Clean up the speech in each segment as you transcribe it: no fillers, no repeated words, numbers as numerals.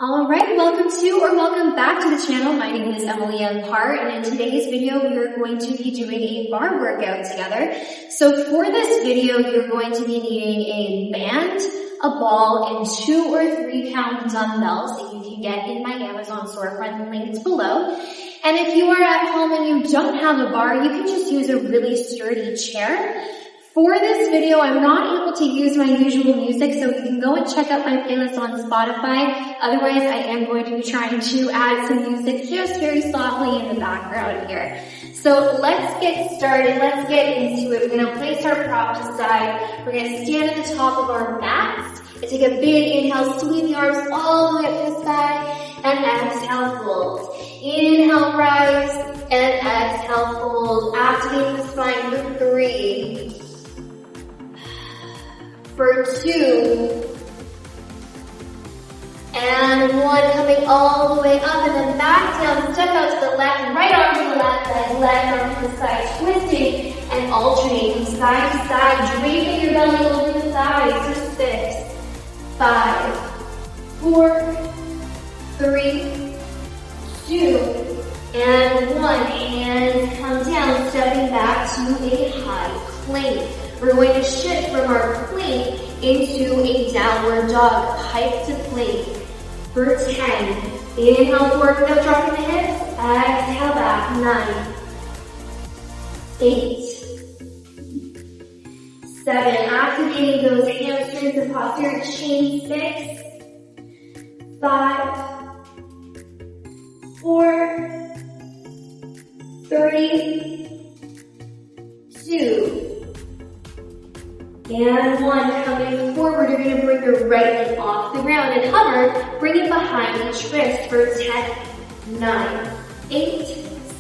Alright, welcome back to the channel. My name is Emily M Parr, and in today's video we are going to be doing a bar workout together. So for this video you're going to be needing a band, a ball, and 2 or 3 pound dumbbells that you can get in my Amazon storefront linked below. And if you are at home and you don't have a bar, you can just use a really sturdy chair. For this video, I'm not able to use my usual music, so you can go and check out my playlist on Spotify. Otherwise, I am going to be trying to add some music just very softly in the background here. So let's get started. Let's get into it. We're going to place our prop aside. We're going to stand at the top of our mats and take a big inhale, sweep the arms all the way up to the side, and exhale, fold. Inhale, rise, and exhale, fold. Activate the spine for 3. For 2, and 1, coming all the way up, and then back down, step out to the left, right arm to the left leg, left arm to the side, twisting and alternating from side to side, draping your belly over the thighs for 6, 5, 4, 3, 2, and 1, hands come down, stepping back to a high plank. We're going to shift from our plank into a downward dog, pike to plank for 10. Inhale forward without dropping the hips. Exhale back. 9, 8, 7. Activating those hamstrings and posterior chain. 6, 5, 4, 3, 2. And 1, coming forward, you're going to bring your right leg off the ground and hover, bring it behind the wrist for 10, 9, 8,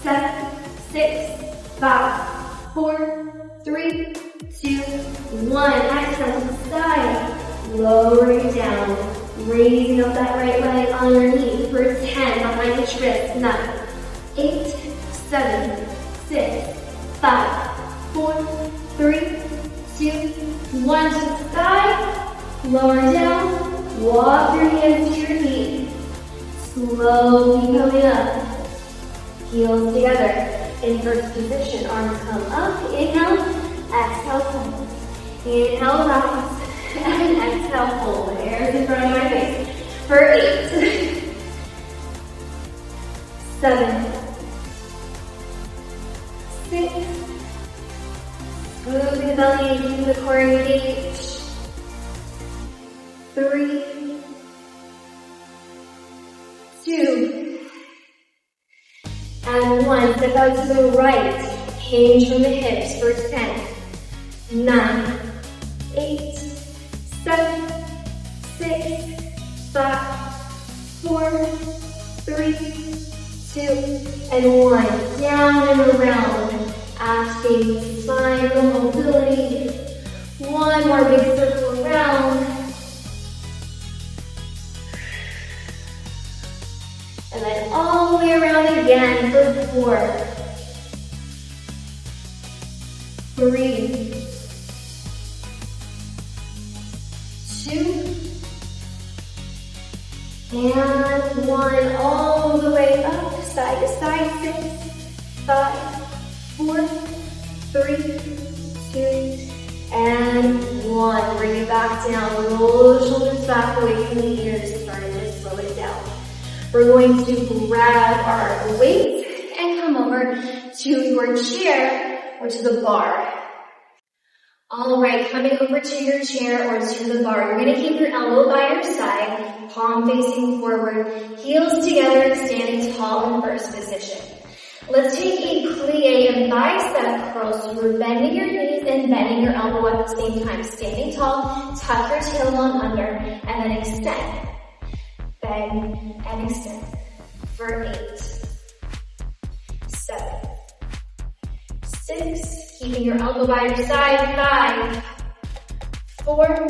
7, 6, 5, 4, 3, 2, 1. Exhale to the side, lowering down, raising up that right leg underneath for 10, behind the wrist. 9, 8, 7, 6, 5, 4, 3, 2, 1, to the side, lower down, walk your hands to your feet, slowly coming up, heels together, in first position, arms come up, inhale, exhale, fold, inhale, rise, and exhale, fold, hands in front of my face, for 8, 7, 6, moving the belly, keeping the core engaged. 3, 2, and 1. Step out to the right. Hinge from the hips for 10, 9, 8, 7, 6, 5, 4, 3, 2, and 1. Down and around. Activating the spine, mobility. 1 more big circle around. And then all the way around again for 4, 3, 2, and 1. All the way up, side to side. 6, 5, 4, 3, 2, and 1. Bring it back down. Roll the shoulders back away from the ears. Starting to slow it down. We're going to grab our weights and come over to your chair or to the bar. Alright, coming over to your chair or to the bar. You're going to keep your elbow by your side, palm facing forward, heels together, standing tall in first position. Let's take a plie and bicep curl, so you're bending your knees and bending your elbow at the same time. Standing tall, tuck your tailbone under, and then extend. Bend and extend for 8, 7, 6, keeping your elbow by your side. 5, 4,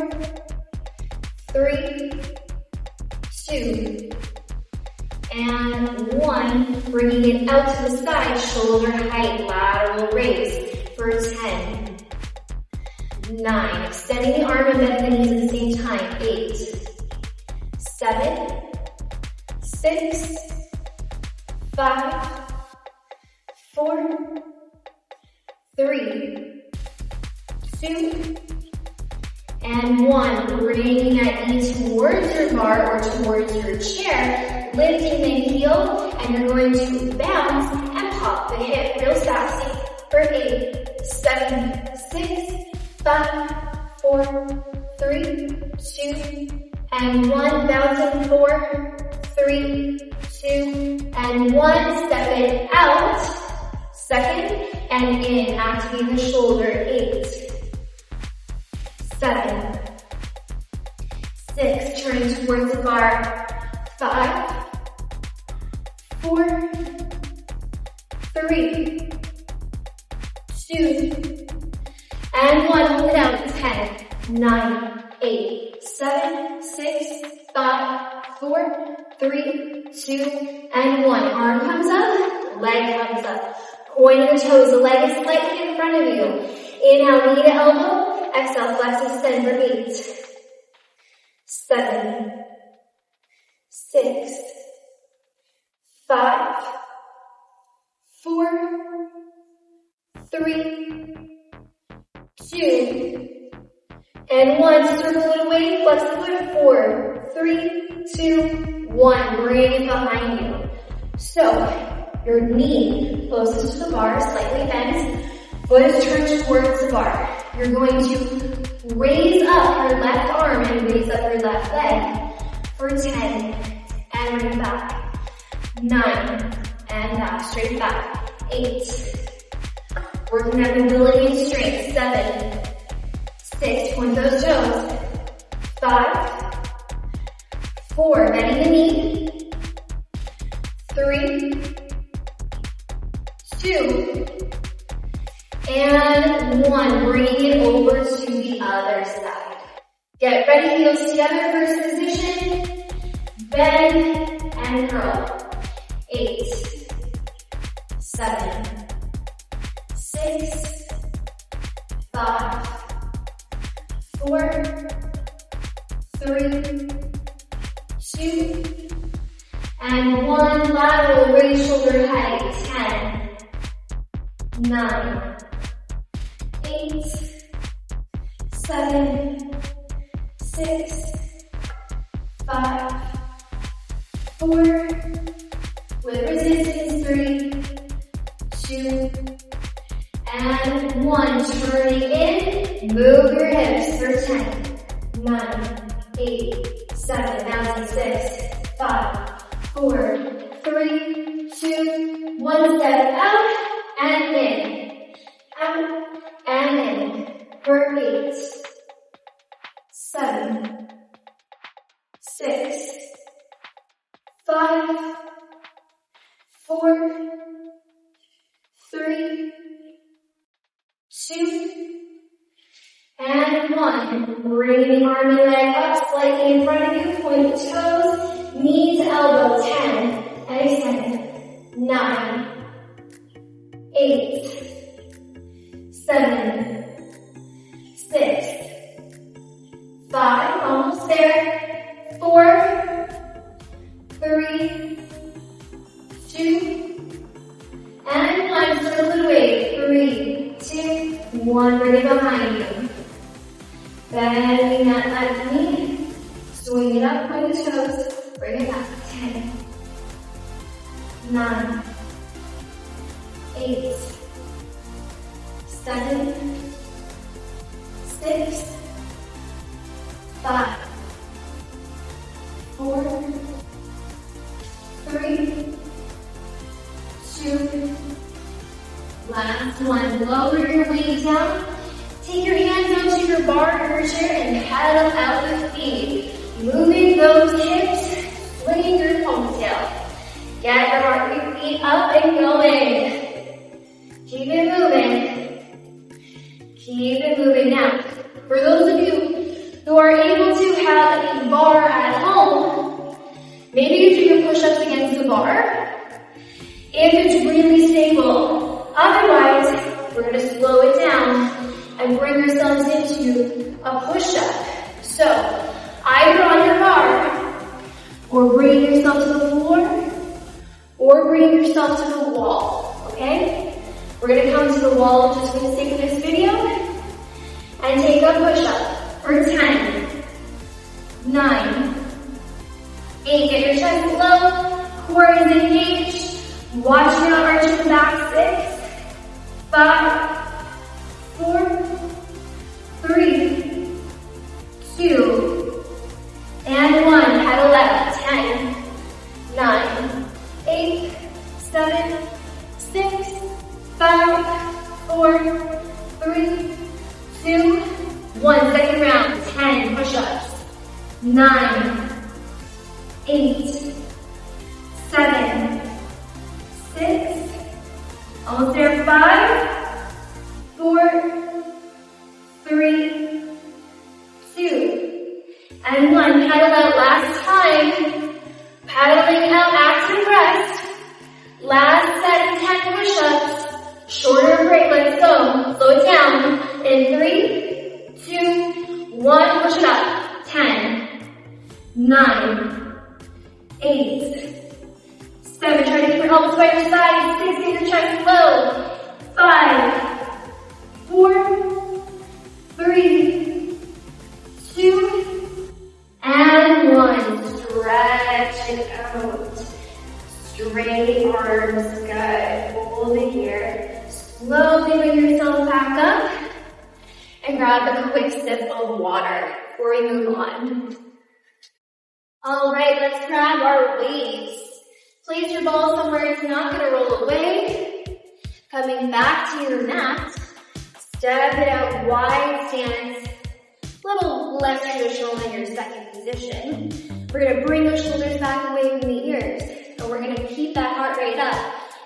3, 2, and 1, bringing it out to the side, shoulder height, lateral raise for 10, 9, extending the arm and bend the knees at the same time. 8, 7, 6, 5, 4, 3, 2, and 1. Bringing that knee towards your bar or towards your chair, lifting the heel, and you're going to bounce and pop the hip real sassy for 8, 7, 6, 5, 4, 3, 2, and 1. Bouncing 4, 3, 2, and 1. Step it out. Second, and in. Activate the shoulder. 8, 7, 6. Turning towards the bar. 5, 4, 3, 2, and 1. Hold it out. 10, 9, 8, 7, 6, 5, 4, 3, 2, and 1. Arm comes up, leg comes up. Point of the toes, the leg is slightly in front of you. Inhale, knee to elbow. Exhale, flex, extend for 8, 7, 6, 5, 4, 3, 2, and 1. Circle it away, flex the foot. 4, 3, 2, 1. Bring it behind you. So, your knee closest to the bar, slightly bent. Foot is turned towards the bar. You're going to raise up your left arm and raise up your left leg for 10. And bring it back. 9. And back, straight back. 8. Working that mobility and strength. 7, 6. Point those toes. 5, 4. Bending the knee. 3, 2, and 1. Bringing it over to the other side. Get ready, heels together, first position. Bend and curl. 8, 7, 6, 5, 4, 3, 2, and 1. Lateral, raise shoulder height. 10, 9, 8, 7, 6, 5, 4, with resistance. 3, 2, and 1. Turning in, move your hips for 10, 9, 8, 7, bouncing 6, 5, 4, 3, 2, 1. Step out and in, out and in for 8, 7, 6, 5, 4, 3, 2, and 1. Bring the arm and leg up slightly in front of you. Point the toes, knee to elbow. 10, and extend. 9, 8, 7, 6, 5, almost there. 4, 3, 2, and 1. Circle it away. 3, 2, 1. Bring it behind you. Bending that left knee. Swing it up, point the toes. Bring it back. 10, 9, 8, 7, 6, 5, 4, 3, 2, last one. Lower your weight down. Take your hands onto your bar or your chair and paddle out the feet. Moving those hips, swinging your ponytail. Get your feet up and going. Keep it moving. Keep it moving. Now, for those of you who are able to have a bar at home, maybe you do your push-ups against the bar, if it's really stable. Otherwise, we're going to slow it down and bring ourselves into a push-up. So, either on your bar or bring yourself to the floor 4, or bring yourself to the wall, okay? We're gonna come to the wall just for the sake of this video, and take a push-up for 10, 9, 8, get your chest low, core is engaged, watch me not arch in the back, 6, 5, 4, 3, 2, and 1, pedal left, 10, 9, 8, 7, 6, 5, 4, 3, 2, 1, second round, 10 push-ups, 9, 8, 7, 6, almost there, 5, 4, 3, 2, and 1, pedal out, last time, paddling out, active rest, last set of 10 push-ups, shorter break, let's go, slow it down, in 3, 2, 1, push it up, 10, 9, 8, 7, try to keep your elbows by your side, 6, get your chest low, 5, 4, 3, 2, and 1, stretch it out, straight arms, good, hold it here, slowly bring yourself back up, and grab a quick sip of water before we move on. Alright, let's grab our weights. Place your ball somewhere it's not going to roll away. Coming back to your mat, step it out, wide stance, a little less traditional than your second position. We're going to bring those shoulders back away from the ears, and we're going to keep that heart rate up.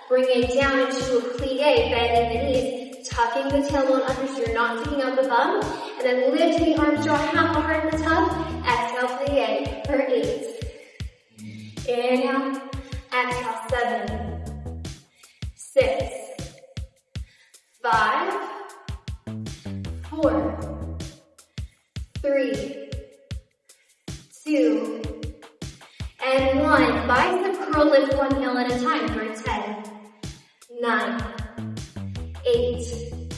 Bring it down into a plie, bending the knees, tucking the tailbone under so you're not sticking out the bum, and then lift the arms, draw half a heart in the top, exhale, plie for 8. Inhale, exhale, 7, 6, 5, 4, 3, 2, and 1. Bicep curl, lift one heel at a time for 10, 9, 8,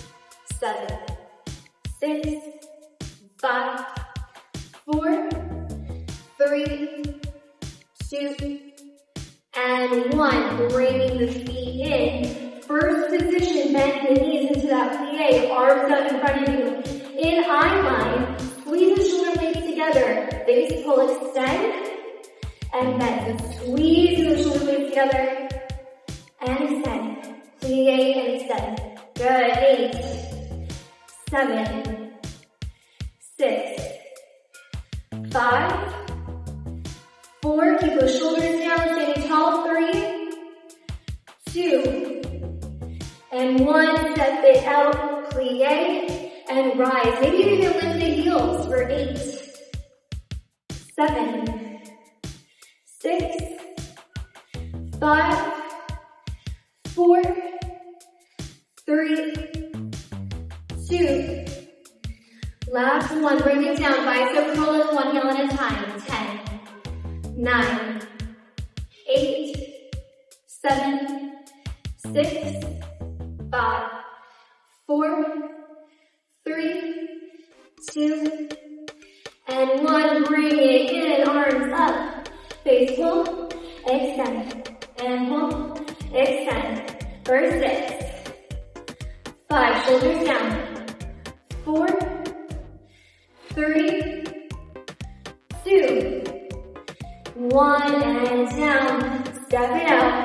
7, 6, 5, 4, 3, 2, and 1. Bringing the feet in. First position, bend the knees into that plie, arms out in front of you. In eye line, squeeze the shoulder blades together. Base pull, extend, and bend. So squeeze the shoulder blades together, and extend. Plie and extend. Good. 8, 7, 6, 5, 4, keep those shoulders down, standing tall, 3, 2, and 1, step it out, plie, and rise. Maybe you can lift the heels for 8, 7, 6, 5, 4, 3, 2, last one, bring it down, bicep curl in one heel at a time, 10, 9, 8, 7, 6, 5, 4, 3, 2, and 1. Bring it in, arms up. Face pull, extend, and pull, extend. For 6, 5, shoulders down. 4, 3, 2, 1, and down. Step it out.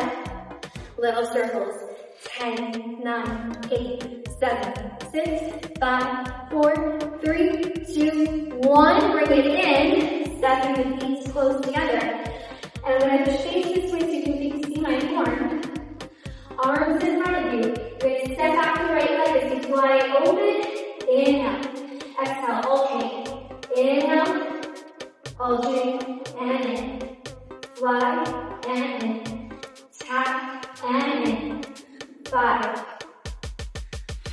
Little circles. 10, 9, 8, 7, 6, 5, 4, 3, 2, 1. Bring it in. Stepping the feet close together. And I'm going to face this way so you can see my form. Arms in front of you. You're going to step back to the right leg as you fly open. Inhale. Exhale. Alternate. Inhale. Alternate. And in. Fly. And in. Tap. And in. 5,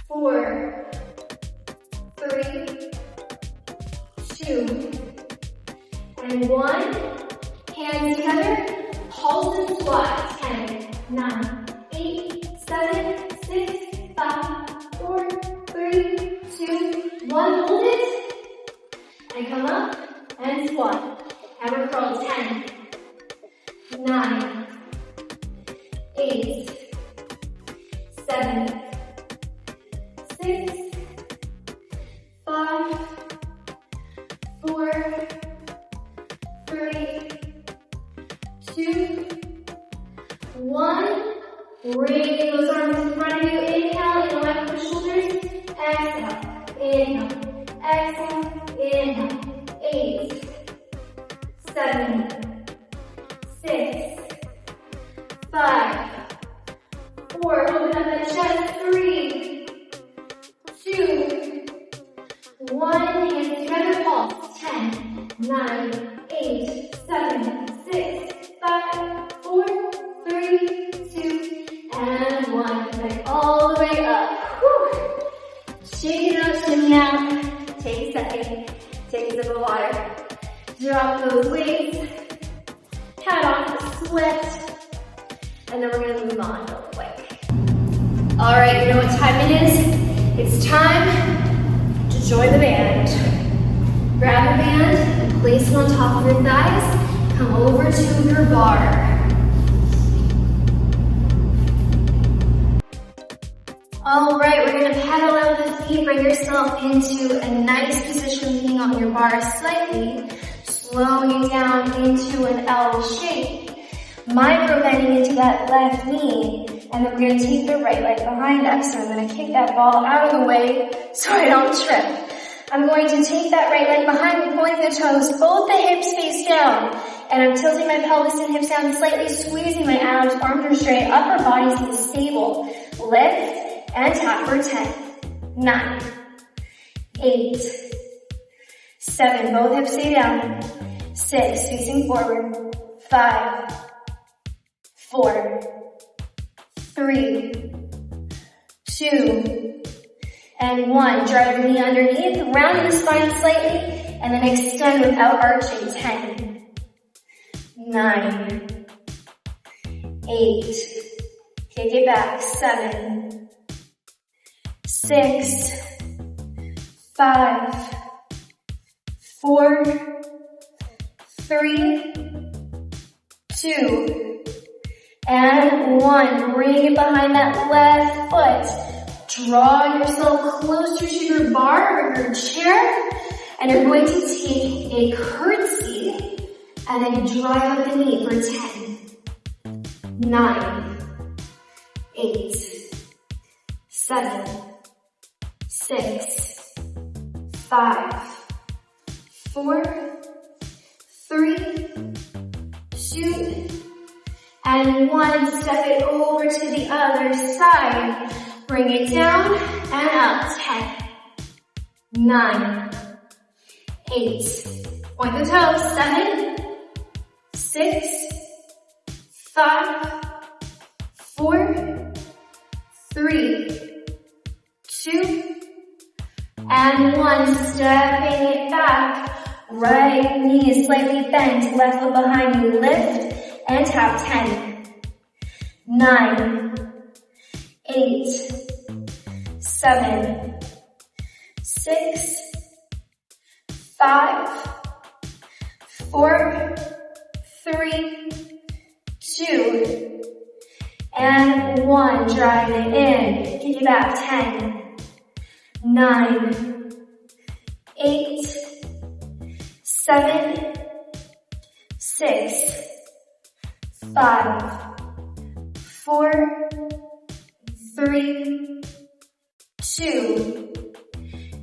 4, 3, 2, and 1. Hands together. Pulse and squat. 10, 9, 8, 7, 6, 5, 4, 3, 2, 1. Hold it. And come up and squat. Hammer curl. 10, 9, 8, 7, 6, 5, 4, 3, 2, 1. Bring those arms in front of you. Inhale, elevate the shoulders. Exhale, inhale, exhale, inhale. 8, 7, 6, 5, 4. Open up the chest. 3, 2, 1. Hands together. Pulse. 10, 9, 8, 7, 6, 5, 4, 3, 2, and 1. Back all the way up. Woo. Shake it out, shimmy out. Take a second. Take a sip of water. Drop those weights. Pat off the sweat. And then we're going to move on real quick. All right, you know what time it is? It's time to join the band. Grab your band and place it on top of your thighs. Come over to your bar. All right, we're gonna pedal out the feet, bring yourself into a nice position, leaning on your bar slightly, slowing it down into an L shape. Micro bending into that left knee, and then we're gonna take the right leg behind us. So I'm gonna kick that ball out of the way so I don't trip. I'm going to take that right leg behind me, pointing the toes, both the hips face down, and I'm tilting my pelvis and hips down, slightly squeezing my arms are straight, upper body stays stable. Lift and tap for 10, 9, 8, 7, both hips stay down, 6, facing forward, 5, 4, 3, 2, and 1. Drive the knee underneath, rounding the spine slightly, and then extend without arching. 10, 9, 8, kick it back. 7, 6, 5, 4, 3, 2, and 1. Bring it behind that left foot. Draw yourself closer to your bar or your chair, and you're going to take a curtsy and then drive up the knee for 10, 9, 8, 7, 6, 5, 4, 3, 2, and 1. Step it over to the other side. Bring it down and up. 10, 9, 8. Point the toes. 7, 6, 5, 4, 3, 2, and 1. Stepping it back. Right knee is slightly bent. Left foot behind you. Lift and tap. 10, 9, 8, 7, 6, 5, 4, 3, 2, and 1. Drive it in. Kick it back. 10, 9, 8, 7, 6, 5, 4, 3, 2,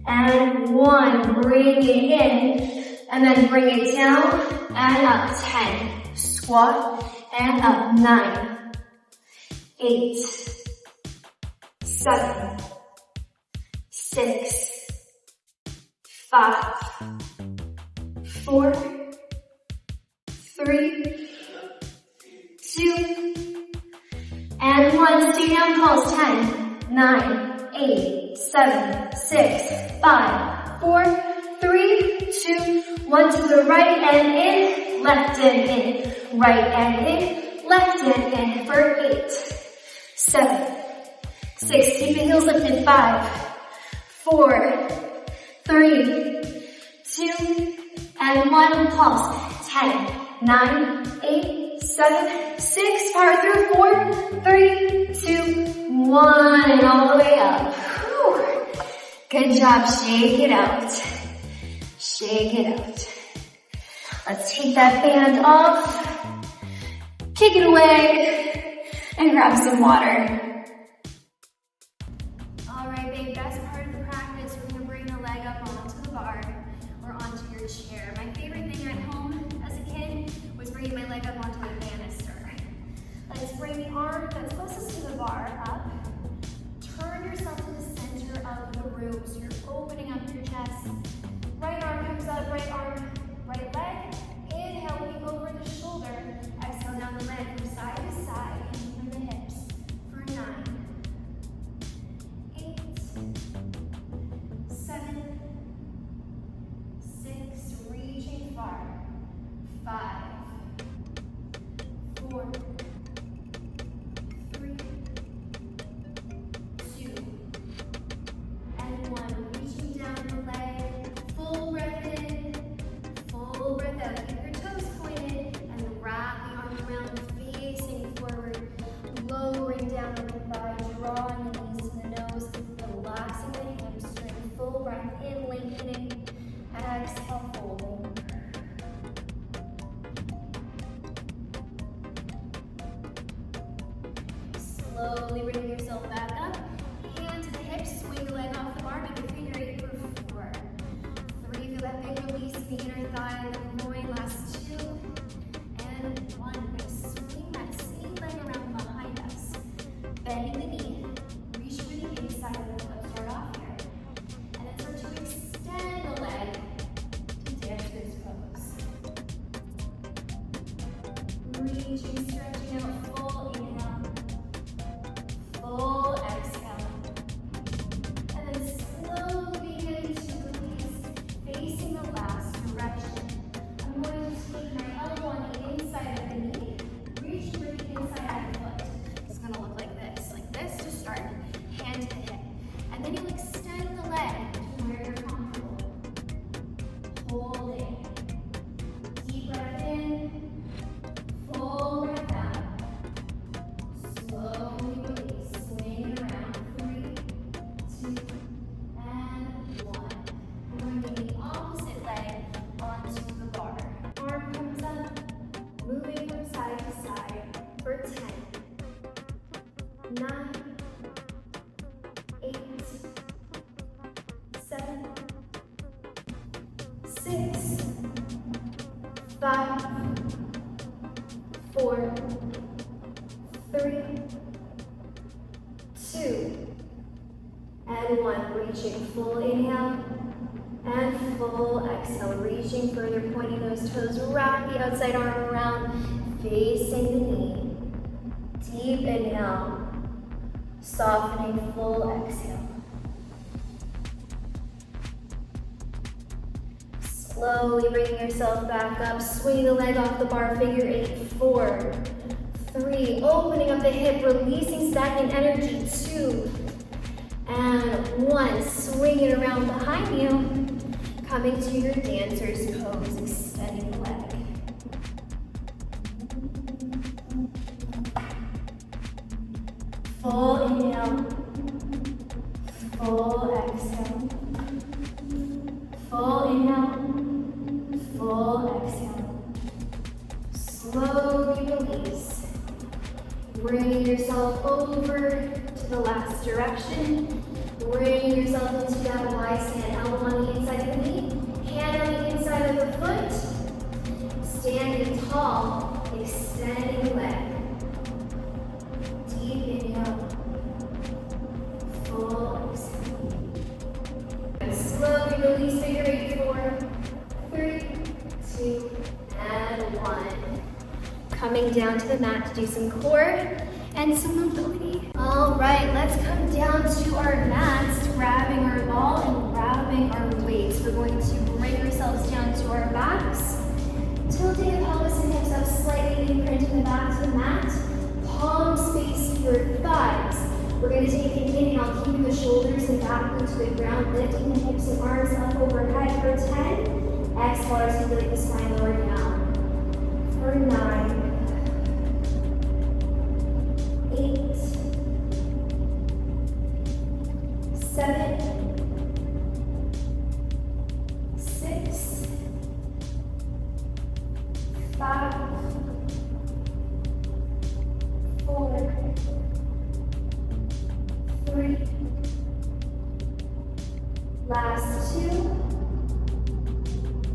and 1. Bring it in, and then bring it down and up. 10. Squat and up. 9, 8, 7, 6, 5, 4, 3, 2, and 1. Stay down, pulse. 10, 9, 8, 7, 6, 5, 4, 3, 2, 1. To the right and in, left and in, right and in, Left hand in for 8, 7, 6. Keep the heels lifted. 5, 4, 3, 2, and 1. Pulse. 10, 9, 8, 7, 6. Power through. 4, 3, 2, 1. And all the way up. Whew. Good job. Shake it out. Shake it out. Let's take that band off. Kick it away. And grab some water. Alright, babe, best part of the practice, we're going to bring the leg up onto the bar or onto your chair. My favorite thing at home as a kid was bringing my leg up onto the banister. Let's bring the arm that's closest to the bar up. Turn yourself to the center of the room, so you're opening up your chest. Right arm comes up, right arm, right leg. Inhale, peek over the shoulder. Exhale down the leg from side to side, from the hips for 9, 8, 7, 6, reaching far, 5, 4, 3, 2, and 1. Reaching down the leg, full breath in, full breath out. Keep your toes pointed and wrap the arm around, facing forward, lowering down on the thigh, drawing the knees to the nose, relaxing the hamstring. Full breath in, lengthening. Exhale, folding. Slowly bring yourself back up. Hand to the hips, swing the leg off the bar, make a figure 8 for 4. 3, feel that big release, the inner thigh and the groin. Last 2, and 1. Swing that same leg around behind us. Bending the knee, reach for the inside of the foot. Start off here. And then start to extend the leg to dancer's pose. Reaching, stretching out, full inhale, full exhale. And then slowly begin to release, facing the last direction. I'm going to take my elbow on the inside of the knee, reach for the inside of the foot. It's going to look like this to start, hand to hip. And then you'll extend the leg to where you're comfortable. Holding. Deep breath in, full breath out. Slowly release, swing around. 3, 2, and 1. We're going to bring the opposite leg onto the bar. Arm comes up, moving from side to side for 10, 9, 8, 7, 6, 5, 4, 3, 2, and 1. Reaching, full inhale and full exhale. Reaching further, pointing those toes. Wrap the outside arm around, facing the knee. Deep inhale, softening, full exhale. Slowly bringing yourself back up. Swing the leg off the bar, figure 8, 4, 3. Opening up the hip, releasing stagnant energy. 2, and 1. Swing it around behind you. Coming to your dancer's pose, extending the leg. Full inhale, full exhale. Full inhale, full exhale. Slowly release. Bringing yourself over to the last direction. Bring yourself into that Y stand. Elbow on the inside of the knee, hand on the inside of the foot. Standing tall, extending the leg. Deep inhale, full exhale. And slowly release, figure 8, 4, 3, 2, and 1. Coming down to the mat to do some core and some mobility. All right, let's come down to our mats, grabbing our ball and grabbing our weights. We're going to bring ourselves down to our backs, tilting the pelvis and hips up slightly, anchor into the back to the mat. Palms face your thighs. We're going to take an inhale, keeping the shoulders and back to the ground, lifting the hips and arms up overhead for 10. Exhale, articulate the spine lower down. For 9, 8, 7, 6, 5, 4, 3, last 2,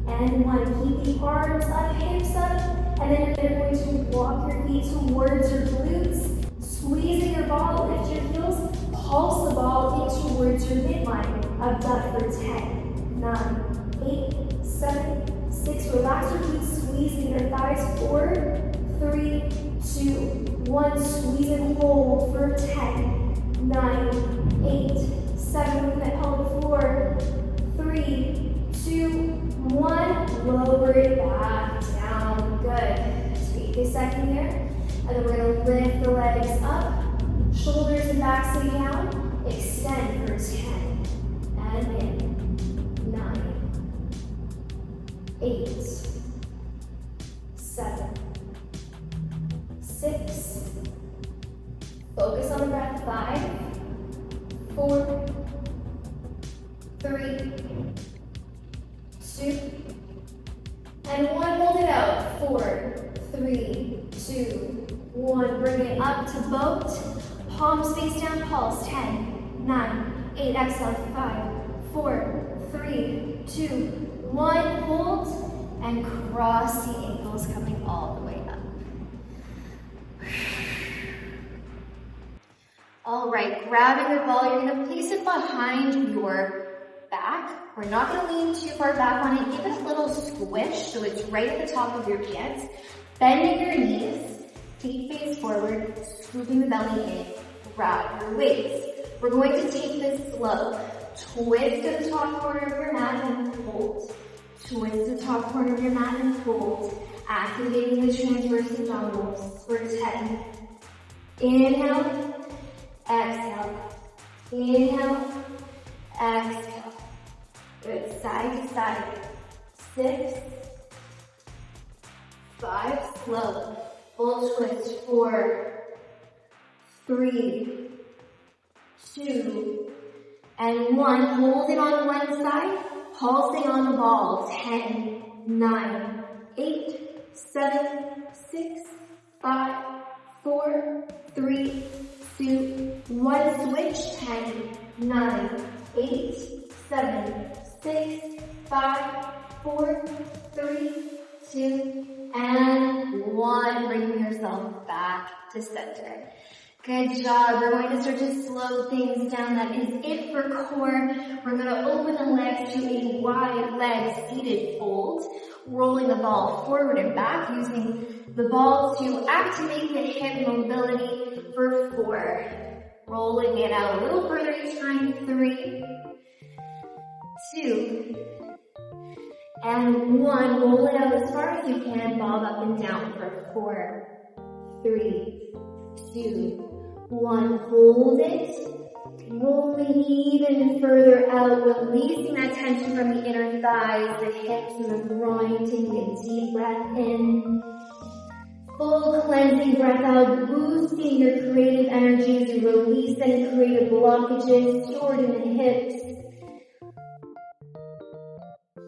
and 1. Keep the arms up, hips up, and then you're going to walk your feet towards your glutes, squeezing your ball, lift your heels, pulse the ball in towards your midline, of that for 10, 9, 8, 7, 6, relax your glutes, squeezing your thighs, 4, 3, 2, 1, squeeze and hold for 10, 9, 8, 7, moving that pelvic floor, 3, 2, 1, lower it back down, good. Take a second here, and then we're going to lift the legs up, shoulders and back stay down, extend for 10, and in, 9, 8, 7, 6, focus on the breath, 5, 4, 3, 2, and 1, hold it out, 4, 3, 2, 1, bring it up to boat, palms face down, pulse, 10, 9, 8, exhale, 5, 4, 3, 2, 1, hold, and cross the ankles coming all the way up. All right, grabbing your ball, you're gonna place it behind your back. We're not gonna lean too far back on it. Give it a little squish so it's right at the top of your pants. Bending your knees, feet face forward, scooping the belly in, grab your waist. We're going to take this slow. Twist to the top corner of your mat and hold. Twist to the top corner of your mat and hold. Activating the transverse abdominals for 10. Inhale, exhale. Inhale, exhale. Good, side to side. 6, 5, slow. Full twist, 4, 3, 2, and 1. Hold it on one side, pulsing on the ball. 10, 9, 8, 7, 6, 5, 4, 3, 2, 1. Switch. 10, 9, 8, 7, 6, 5, 4, 3, 2, and 1. Bring yourself back to center. Good job. We're going to start to slow things down. That is it for core. We're going to open the legs to a wide leg seated fold, rolling the ball forward and back, using the ball to activate the hip mobility for 4. Rolling it out a little further each time. 3, 2, and 1. Roll it out as far as you can. Bob up and down for 4, 3, 2, 1. Hold it. Rolling even further out, releasing that tension from the inner thighs, the hips, and the groin. Taking a deep breath in. Full cleansing breath out, boosting your creative energy as you release any creative blockages stored in the hips.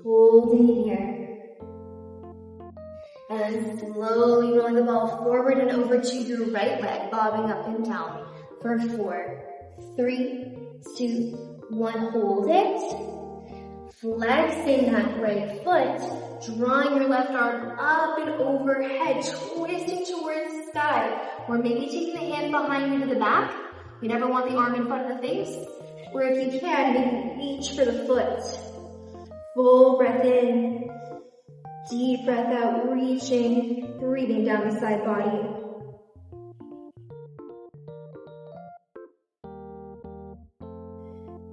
Holding here. And slowly rolling the ball forward and over to your right leg, bobbing up and down for 4, 3, 2, 1. Hold it. Flexing that right foot, drawing your left arm up and overhead, twisting towards the sky, or maybe taking the hand behind you to the back. You never want the arm in front of the face. Or if you can, maybe reach for the foot. Full breath in, deep breath out, reaching, breathing down the side body.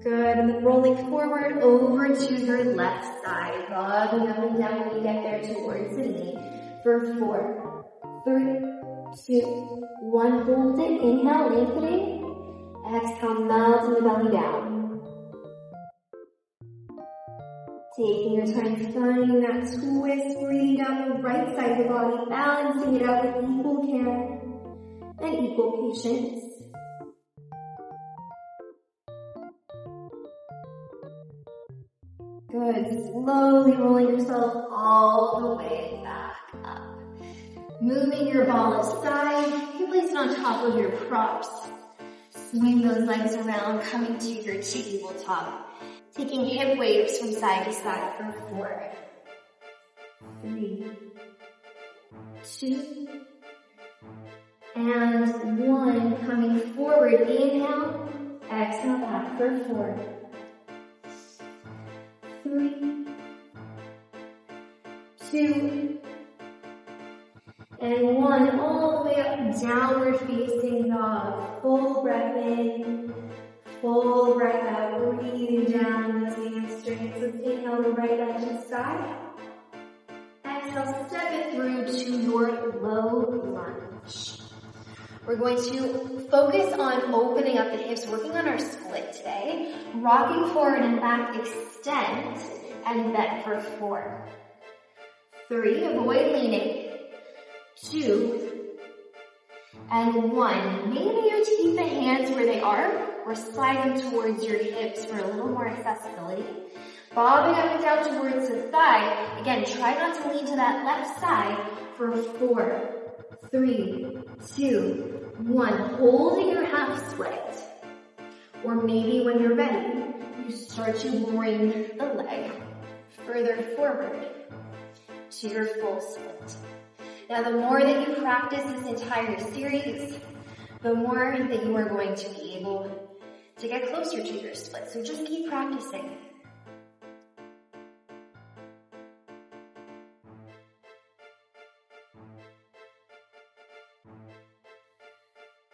Good, and then rolling forward over to your left side, bobbing up and down when you get there towards the knee for 4, 3, 2, 1, hold it, inhale, lengthening, exhale, melting the belly down. Taking your time, finding that twist, breathing down the right side of the body, balancing it out with equal care and equal patience. Good, slowly rolling yourself all the way back up. Moving your ball aside, you can place it on top of your props. Swing those legs around, coming to your tabletop. Taking hip waves from side to side for 4, 3, 2, and 1. Coming forward, inhale, exhale back for 4, 3, 2, and 1. All the way up, downward facing dog. Full breath in, full breath out. Breathing down those hamstrings. Let's inhale the right leg to the sky. Exhale, step it through to your low lunge. We're going to focus on opening up the hips, working on our split today. Rocking forward and back, extend, and bend for 4, 3, avoid leaning, 2, and 1. Maybe you keep the hands where they are, or slide them towards your hips for a little more accessibility. Bobbing up and down towards the thigh. Again, try not to lean to that left side for 4, 3, 2, 1. Holding your half split. Or maybe when you're ready, you start to bring the leg further forward to your full split. Now, the more that you practice this entire series, the more that you are going to be able to get closer to your split. So just keep practicing.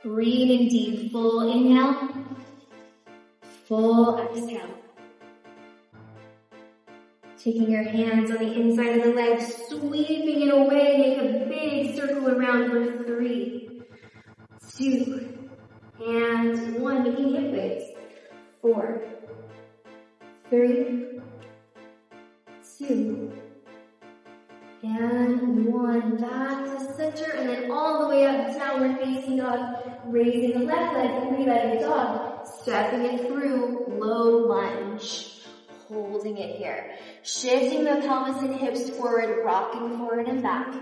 Breathing deep, full inhale, full exhale. Taking your hands on the inside of the leg, sweeping it away, make a big circle around for 3, 2, and 1. Making hip waves. 4, 3, 2, and 1. Back to center, and then all the way up, downward facing dog. Raising the left leg, 3-legged dog. Stepping it through, low lunge. Holding it here. Shifting the pelvis and hips forward, rocking forward and back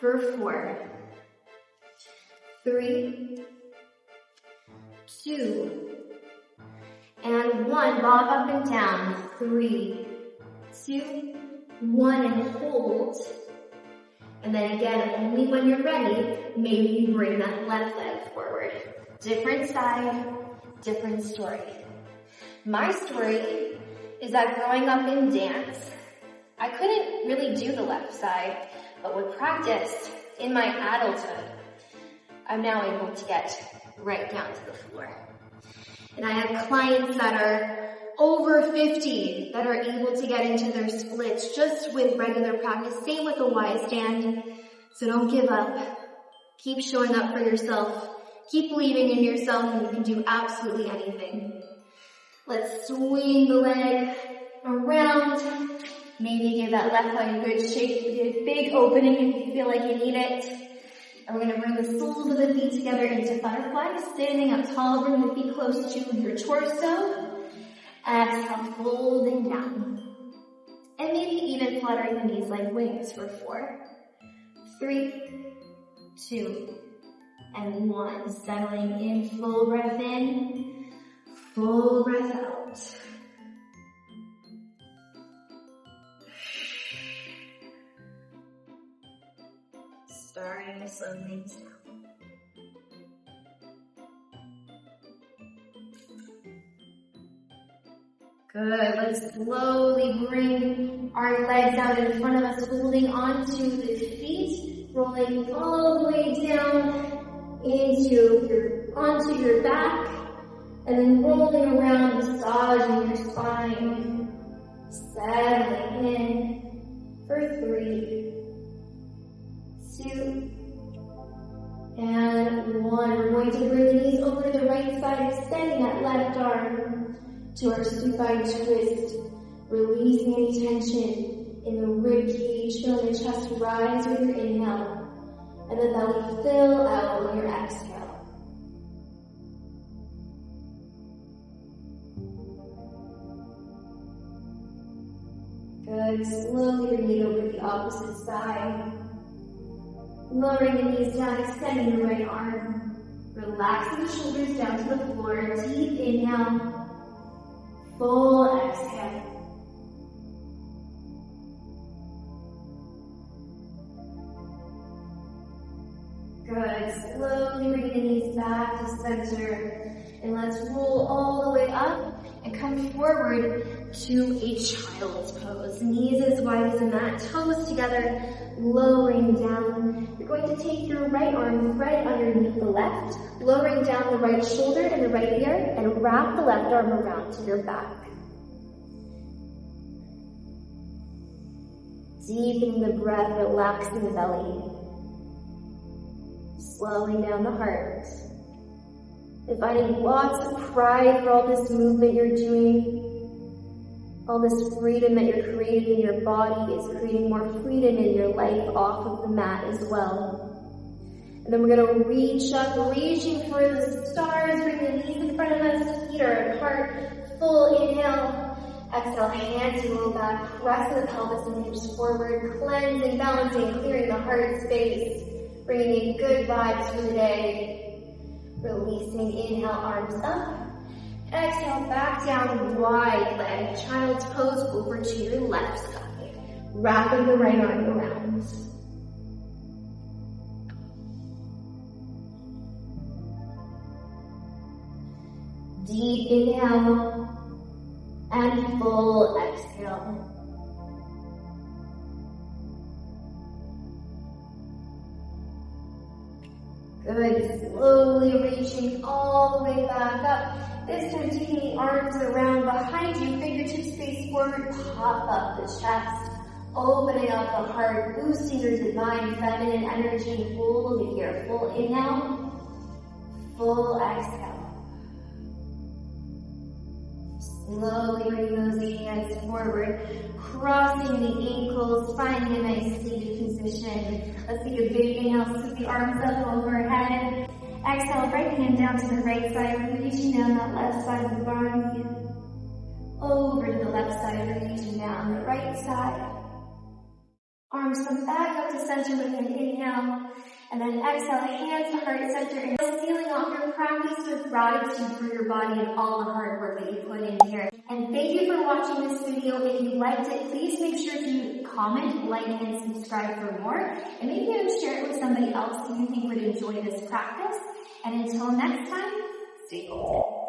for 4, 3, 2, and 1. Bob up and down. 3, 2, 1, and hold. And then again, only when you're ready, maybe you bring that left leg forward. Different side, different story. My story is that growing up in dance, I couldn't really do the left side, but with practice in my adulthood, I'm now able to get right down to the floor. And I have clients that are over 50 that are able to get into their splits just with regular practice. Same with the Y stand. So don't give up. Keep showing up for yourself. Keep believing in yourself, and you can do absolutely anything. Let's swing the leg around. Maybe give that left leg a good shake. Get a big opening if you feel like you need it. And we're going to bring the soles of the feet together into butterfly. Standing up tall, bring the feet close to your torso. Exhale, folding down. And maybe even fluttering the knees like wings for 4, 3, 2, and 1. Settling in, full breath in, full breath out. Starting to slow things down. Good. Let's slowly bring our legs out in front of us, holding onto the feet, rolling all the way down onto your back, and then rolling around, massaging your spine, settling in for 3, 2, to our supine twist, releasing any tension in the rib cage. Feel the chest rise with your inhale, and the belly fill out on your exhale. Good. Slowly bring it over to the opposite side. Lowering the knees down, extending the right arm. Relaxing the shoulders down to the floor. Deep inhale. Full exhale. Good. Slowly bring the knees back to center. And let's roll all the way up and come forward to a child's pose. Knees as wide as the mat, toes together, lowering down. You're going to take your right arm right underneath the left, lowering down the right shoulder and the right ear, and wrap the left arm around to your back. Deepening the breath, relaxing the belly. Slowing down the heart. And finding lots of pride for all this movement you're doing. All this freedom that you're creating in your body is creating more freedom in your life off of the mat as well. And then we're going to reach up, reaching for the stars, bring the knees in front of us, feet are apart, full inhale. Exhale, hands to roll back, press the pelvis and hips forward, cleansing, balancing, clearing the heart space, bringing in good vibes for the day. Releasing, inhale, arms up. Exhale, back down, wide leg, child's pose over to your left side. Wrapping the right arm around. Deep inhale and full exhale. Good. Slowly reaching all the way back up. This time taking the arms around behind you, fingertips face forward, pop up the chest. Opening up the heart, boosting your divine feminine energy. Hold it here. Full inhale, full exhale. Slowly bring those hands forward, crossing the ankles, finding a nice seated position. Let's take a big inhale, scoop the arms up overhead. Exhale, right hand down to the right side, reaching down that left side of the body. Over to the left side, reaching down the right side. Arms come back up to center with an inhale. And then exhale, hands to heart center, and sealing off your practice with gratitude for your body and all the hard work that you put in here. And thank you for watching this video. If you liked it, please make sure to comment, like, and subscribe for more. And maybe even share it with somebody else who you think would enjoy this practice. And until next time, stay golden.